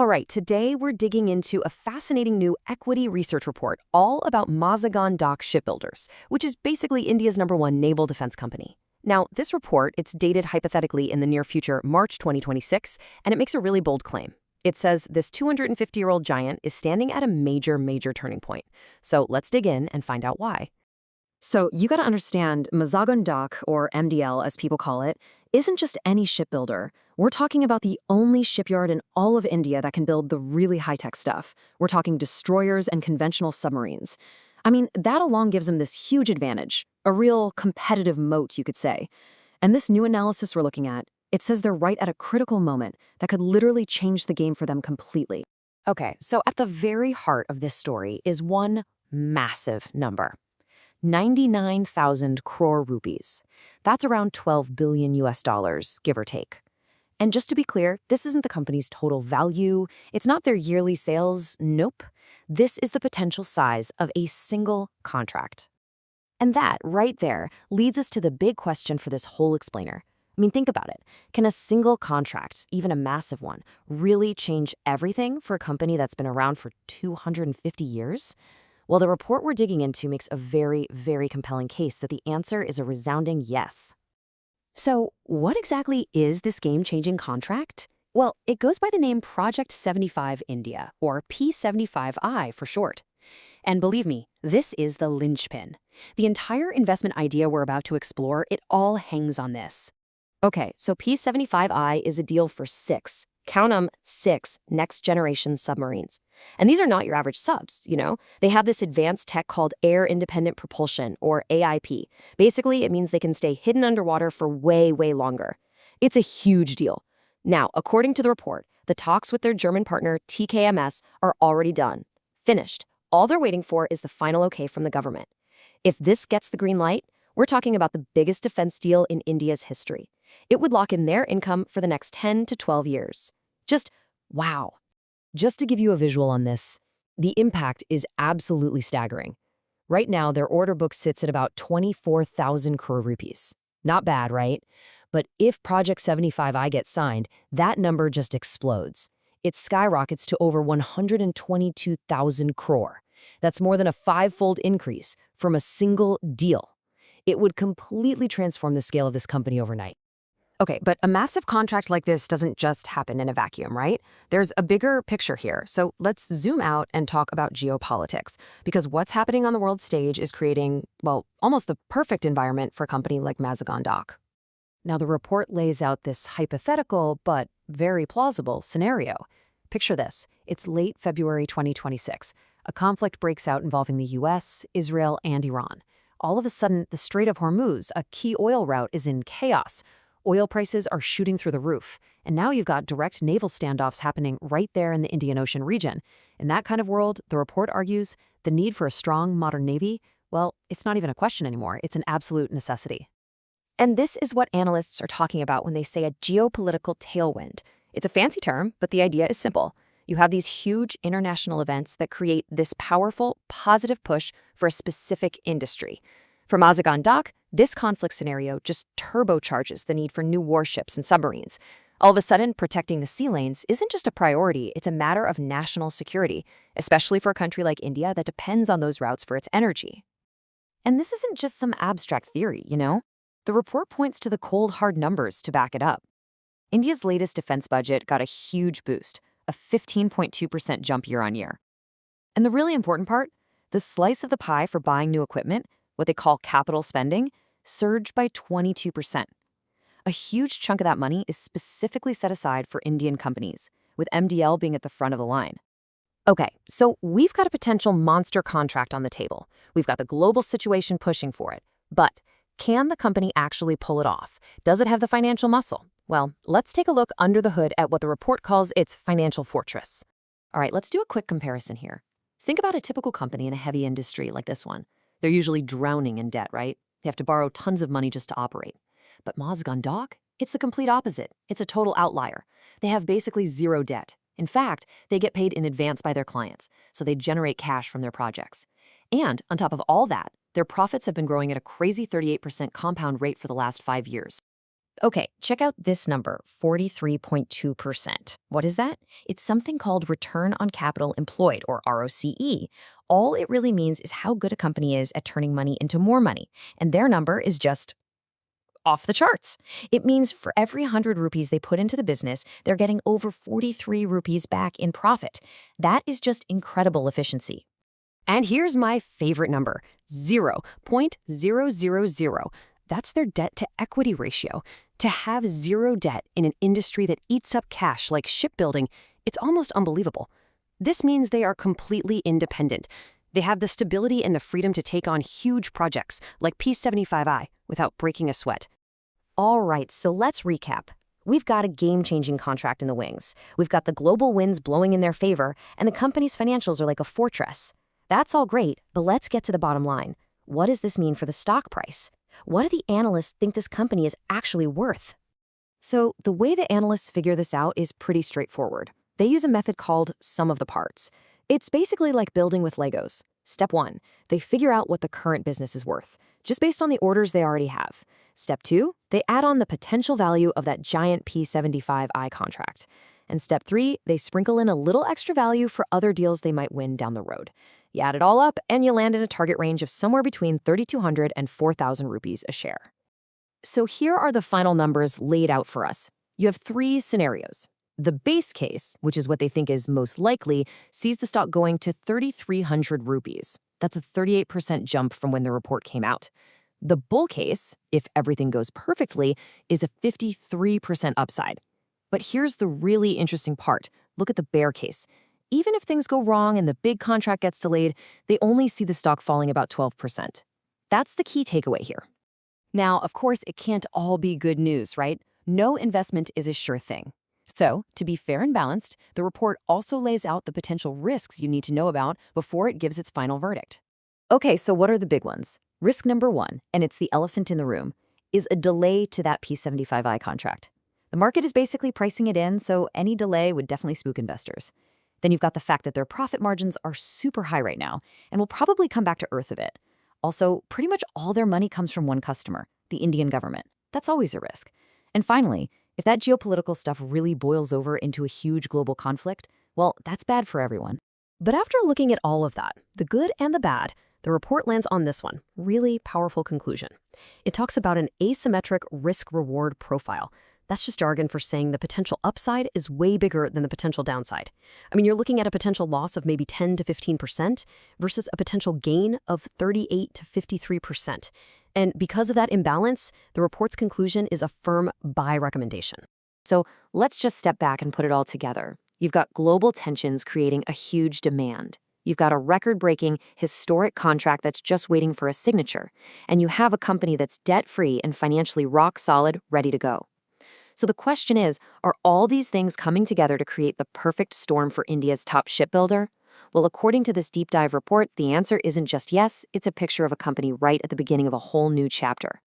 All right, today we're digging into a fascinating new equity research report all about Mazagon Dock Shipbuilders, which is basically India's #1 naval defense company. Now, this report, it's dated hypothetically in the near future, March 2026, and it makes a really bold claim. It says this 250-year-old giant is standing at a major turning point. So let's dig in and find out why. So you got to understand, Mazagon Dock, or MDL as people call it, isn't just any shipbuilder. We're talking about the only shipyard in all of India that can build the really high-tech stuff. We're talking destroyers and conventional submarines. I mean, that alone gives them this huge advantage, a real competitive moat, you could say. And this new analysis we're looking at, it says they're right at a critical moment that could literally change the game for them completely. Okay, so at the very heart of this story is one massive number. 99,000 crore rupees. That's around 12 billion US dollars, give or take. And just to be clear, this isn't the company's total value. It's not their yearly sales. Nope. This is the potential size of a single contract. And that, right there, leads us to the big question for this whole explainer. I mean, think about it. Can a single contract, even a massive one, really change everything for a company that's been around for 250 years? Well, the report we're digging into makes a very compelling case that the answer is a resounding yes. So, what exactly is this game-changing contract? Well, it goes by the name Project 75 India, or P75I for short. And believe me, this is the linchpin. The entire investment idea we're about to explore, it all hangs on this. Okay, so P75I is a deal for six, count 'em, 6 next-generation submarines. And these are not your average subs, you know? They have this advanced tech called Air Independent Propulsion, or AIP. Basically, it means they can stay hidden underwater for way longer. It's a huge deal. Now, according to the report, the talks with their German partner, TKMS, are already done. Finished. All they're waiting for is the final okay from the government. If this gets the green light, we're talking about the biggest defense deal in India's history. It would lock in their income for the next 10 to 12 years. Just wow. Just to give you a visual on this, the impact is absolutely staggering. Right now, their order book sits at about 24,000 crore rupees. Not bad, right? But if Project 75I gets signed, that number just explodes. It skyrockets to over 122,000 crore. That's more than a 5-fold increase from a single deal. It would completely transform the scale of this company overnight. Okay, but a massive contract like this doesn't just happen in a vacuum, right? There's a bigger picture here. So let's zoom out and talk about geopolitics, because what's happening on the world stage is creating, well, almost the perfect environment for a company like Mazagon Dock. Now, the report lays out this hypothetical but very plausible scenario. Picture this. It's late February 2026. A conflict breaks out involving the US, Israel, and Iran. All of a sudden, the Strait of Hormuz, a key oil route, is in chaos. Oil prices are shooting through the roof, and now you've got direct naval standoffs happening right there in the Indian Ocean region. In that kind of world, the report argues, the need for a strong, modern navy, well, it's not even a question anymore. It's an absolute necessity. And this is what analysts are talking about when they say a geopolitical tailwind. It's a fancy term, but the idea is simple. You have these huge international events that create this powerful, positive push for a specific industry. For Mazagon Dock, this conflict scenario just turbocharges the need for new warships and submarines. All of a sudden, protecting the sea lanes isn't just a priority, it's a matter of national security, especially for a country like India that depends on those routes for its energy. And this isn't just some abstract theory, you know? The report points to the cold, hard numbers to back it up. India's latest defense budget got a huge boost, a 15.2% jump year-on-year. And the really important part, the slice of the pie for buying new equipment, what they call capital spending, surged by 22%. A huge chunk of that money is specifically set aside for Indian companies, with MDL being at the front of the line. Okay, so we've got a potential monster contract on the table. We've got the global situation pushing for it. But can the company actually pull it off? Does it have the financial muscle? Well, let's take a look under the hood at what the report calls its financial fortress. All right, let's do a quick comparison here. Think about a typical company in a heavy industry like this one. They're usually drowning in debt, right? They have to borrow tons of money just to operate. But Mazagon Dock, it's the complete opposite. It's a total outlier. They have basically zero debt. In fact, they get paid in advance by their clients, so they generate cash from their projects. And on top of all that, their profits have been growing at a crazy 38% compound rate for the last 5 years. Okay, check out this number, 43.2%. What is that? It's something called return on capital employed, or ROCE. All it really means is how good a company is at turning money into more money. And their number is just off the charts. It means for every 100 rupees they put into the business, they're getting over 43 rupees back in profit. That is just incredible efficiency. And here's my favorite number, 0.000. That's their debt-to-equity ratio. To have zero debt in an industry that eats up cash like shipbuilding, it's almost unbelievable. This means they are completely independent. They have the stability and the freedom to take on huge projects like P75I without breaking a sweat. All right, so let's recap. We've got a game-changing contract in the wings. We've got the global winds blowing in their favor, and the company's financials are like a fortress. That's all great, but let's get to the bottom line. What does this mean for the stock price? What do the analysts think this company is actually worth? So the way the analysts figure this out is pretty straightforward. They use a method called sum of the parts. It's basically like building with Legos. Step 1, they figure out what the current business is worth, just based on the orders they already have. Step 2, they add on the potential value of that giant P75I contract. And step 3, they sprinkle in a little extra value for other deals they might win down the road. You add it all up, and you land in a target range of somewhere between 3,200 and 4,000 rupees a share. So here are the final numbers laid out for us. You have 3 scenarios. The base case, which is what they think is most likely, sees the stock going to 3,300 rupees. That's a 38% jump from when the report came out. The bull case, if everything goes perfectly, is a 53% upside. But here's the really interesting part. Look at the bear case. Even if things go wrong and the big contract gets delayed, they only see the stock falling about 12%. That's the key takeaway here. Now, of course, it can't all be good news, right? No investment is a sure thing. So, to be fair and balanced, the report also lays out the potential risks you need to know about before it gives its final verdict. Okay, so what are the big ones? Risk number 1, and it's the elephant in the room, is a delay to that P75I contract. The market is basically pricing it in, so any delay would definitely spook investors. Then you've got the fact that their profit margins are super high right now and will probably come back to earth a bit. Also, pretty much all their money comes from one customer, the Indian government. That's always a risk. And finally, if that geopolitical stuff really boils over into a huge global conflict, well, that's bad for everyone. But after looking at all of that, the good and the bad, the report lands on this one, really powerful conclusion. It talks about an asymmetric risk-reward profile. That's just jargon for saying the potential upside is way bigger than the potential downside. I mean, you're looking at a potential loss of maybe 10 to 15% versus a potential gain of 38 to 53%. And because of that imbalance, the report's conclusion is a firm buy recommendation. So let's just step back and put it all together. You've got global tensions creating a huge demand. You've got a record-breaking, historic contract that's just waiting for a signature. And you have a company that's debt-free and financially rock-solid, ready to go. So the question is, are all these things coming together to create the perfect storm for India's top shipbuilder? Well, according to this deep dive report, the answer isn't just yes, it's a picture of a company right at the beginning of a whole new chapter.